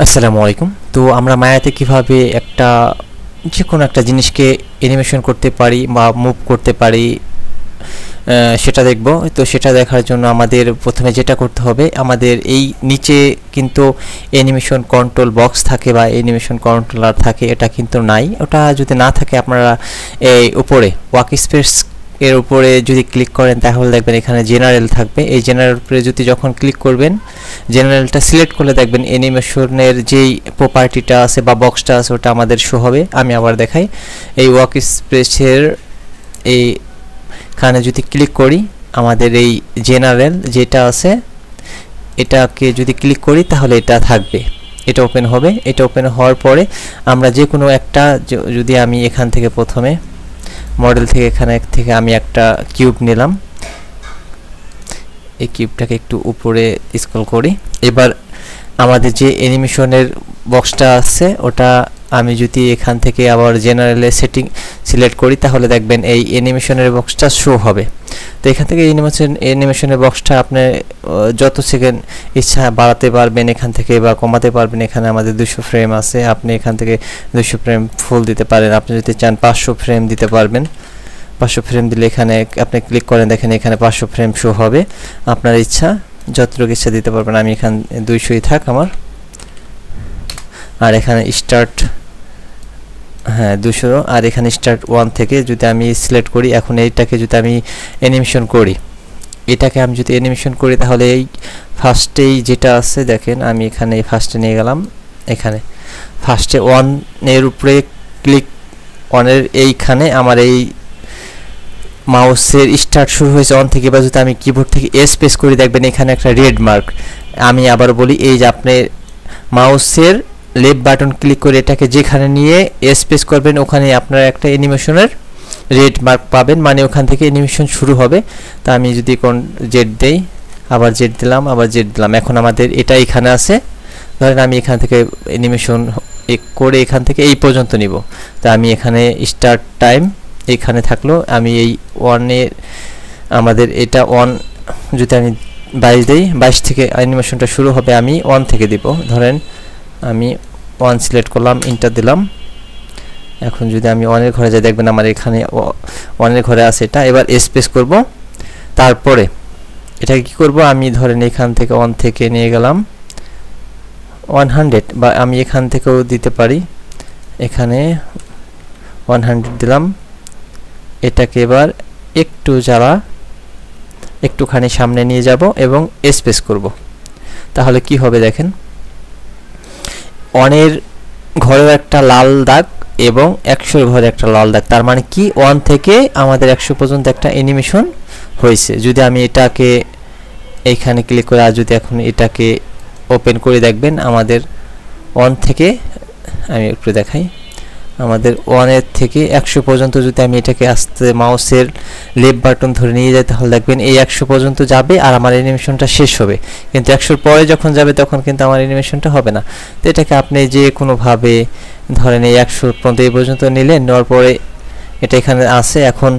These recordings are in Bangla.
আসসালামু আলাইকুম। তো আমরা মায়াতে কিভাবে যে কোনো একটা জিনিসকে অ্যানিমেশন করতে পারি বা মুভ করতে পারি সেটা দেখব। তো সেটা দেখার জন্য আমাদের প্রথমে যেটা করতে হবে, আমাদের এই নিচে কিন্তু অ্যানিমেশন কন্ট্রোল বক্স থাকে বা অ্যানিমেশন কন্ট্রোলার থাকে, এটা কিন্তু নাই। ওটা যদি না থাকে আপনারা এই উপরে ওয়ার্কস্পেস এর উপরে যদি ক্লিক করেন তাহলে দেখবেন এখানে জেনারেল থাকবে। এই জেনারেল উপরে যদি যখন ক্লিক করবেন, জেনারেলটা সিলেক্ট করলে দেখবেন অ্যানিমেশনের যেই প্রপার্টিটা আছে বা বক্সটা আছে ওটা আমাদের শো হবে। আমি আবার দেখাই, এই ওয়ার্কস্পেসের এইখানে যদি ক্লিক করি, আমাদের এই জেনারেল যেটা আছে এটাকে যদি ক্লিক করি তাহলে এটা থাকবে, এটা ওপেন হবে। এটা ওপেন হওয়ার পরে আমরা যে কোনো একটা, যদি আমি এখান থেকে প্রথমে মডেল থেকে এখানে থেকে আমি একটা কিউব নিলাম, এই কিউবটাকে একটু উপরে স্ক্রল করি। এবার আমাদের যে অ্যানিমেশনের বক্সটা আছে ওটা আমি যদি এখান থেকে আবার জেনারেলে সেটিং সিলেক্ট করি তাহলে দেখবেন এই অ্যানিমেশনের বক্সটা শো হবে। তো এখান থেকে অ্যানিমেশনের বক্সটা আপনি যত সেকেন্ড ইচ্ছা বাড়াতে পারবেন এখান থেকে বা কমাতে পারবেন। এখানে আমাদের 200 ফ্রেম আছে, আপনি এখান থেকে 200 ফ্রেম ফুল দিতে পারেন। আপনি যদি চান 500 ফ্রেম দিতে পারবেন। 500 ফ্রেম দিলে এখানে আপনি ক্লিক করেন, দেখেন এখানে 500 ফ্রেম শো হবে। আপনার ইচ্ছা যতটুকু ইচ্ছা দিতে পারবেন। আমি এখানে 200ই থাক আমার। আর এখানে স্টার্ট, হ্যাঁ 200, আর এখানে স্টার্ট 1 থেকে যদি আমি সিলেক্ট করি, এখন এইটাকে যদি আমি অ্যানিমেশন করি, এটাকে আমি যদি অ্যানিমেশন করি তাহলে এই ফার্স্টেই যেটা আছে দেখেন, আমি এখানে ফার্স্টে নিয়ে গেলাম। এখানে ফার্স্টে 1 এর উপরে ক্লিক, 1 এর এইখানে আমার এই মাউসের স্টার্ট শুরু হয়েছে 1 থেকে। বা যদি আমি কিবোর্ড থেকে এস প্রেস করি দেখবেন এখানে একটা রেড মার্ক। আমি আবার বলি, এই যে আপনি মাউসের লেফট বাটন ক্লিক করে এটাকে যেখানে নিয়ে এস প্রেস করবেন ওখানে আপনারা একটা অ্যানিমেশনের রেড মার্ক পাবেন, মানে ওখান থেকে অ্যানিমেশন শুরু হবে। তা আমি যদি কোন জেড দেই, আবার জেড দিলাম, আবার জেড দিলাম, এখন আমাদের এটা এখানে আছে। ধরেন আমি এখান থেকে অ্যানিমেশন করে এখান থেকে এই পর্যন্ত নিব। তা আমি এখানে স্টার্ট টাইম এখানে থাকলো, আমি এই 1 এ আমাদের এটা 1 যদি আমি 22 দেই, 22 থেকে অ্যানিমেশনটা শুরু হবে। আমি 1 থেকে দিব, ধরেন আমি 1 সিলেক্ট করলাম, ইন্টার দিলাম। এখন যদি আমি 1 এর ঘরে যাই দেখবেন আমার এখানে 1 এর ঘরে আছে এটা। এবার স্পেস করব, তারপরে এটাকে কি করব, আমি ধরেন এখান থেকে 1 থেকে নিয়ে গেলাম 100, বা আমি এখান থেকেও দিতে পারি, এখানে 100 দিলাম। এটাকে এবার একটু একটুখানি সামনে নিয়ে যাব এবং স্পেস করব। তাহলে কি হবে দেখেন, 1 এর ঘরেও একটা লাল দাগ এবং 100 এর ঘরে একটা লাল দাগ। তার মানে কি 1 থেকে আমাদের 100 পর্যন্ত একটা অ্যানিমেশন হয়েছে। যদি আমি এটাকে এইখানে ক্লিক করে আর যদি এখন এটাকে ওপেন করে দেখবেন আমাদের 1 থেকে, আমি একটু দেখাই, আমাদের 1 এর থেকে 100 পর্যন্ত যদি আমি এটাকে আস্তে মাউসের লেফট বাটন ধরে নিয়ে যাই তাহলে দেখবেন এই 100 পর্যন্ত যাবে আর আমার অ্যানিমেশনটা শেষ হবে। কিন্তু 100 এর পরে যখন যাবে তখন কিন্তু আমার অ্যানিমেশনটা হবে না। তো এটাকে আপনি যে কোনোভাবে ধরেন এই 100 পর্যন্ত এই পর্যন্ত নিলেন, নেওয়ার পরে এটা এখানে আছে। এখন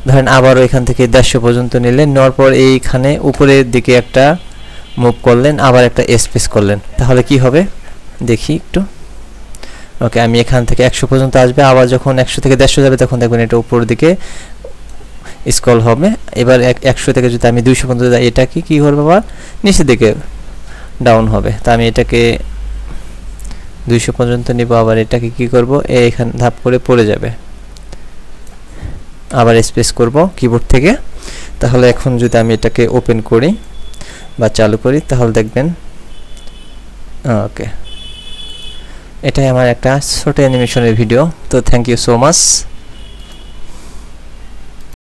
ধরেন আবারও এখান থেকে 150 পর্যন্ত নিলেন, নেওয়ার পর এইখানে উপরের দিকে একটা মুভ করলেন, আবার একটা স্পেস করলেন, তাহলে কি হবে দেখি একটু। ওকে, আমি এখান থেকে 100 পর্যন্ত আসবে, আবার যখন 100 থেকে 150 যাবে তখন দেখবেন এটা উপরের দিকে স্ক্রল হবে। এবার 100 থেকে যদি আমি 200 পর্যন্ত যাই এটা কি করবে, আবার নিচের দিকে ডাউন হবে। তা আমি এটাকে 200 পর্যন্ত নিব, আবার এটাকে কি করব, এইখানে ধাপ করে পড়ে যাবে, আবার স্পেস করব কিবোর্ড থেকে। তাহলে এখন যদি আমি এটাকে ওপেন করি বা চালু করি তাহলে দেখবেন, ওকে, এটাই আমার একটা ছোট অ্যানিমেশনের ভিডিও। তো থ্যাংক ইউ সো মাচ।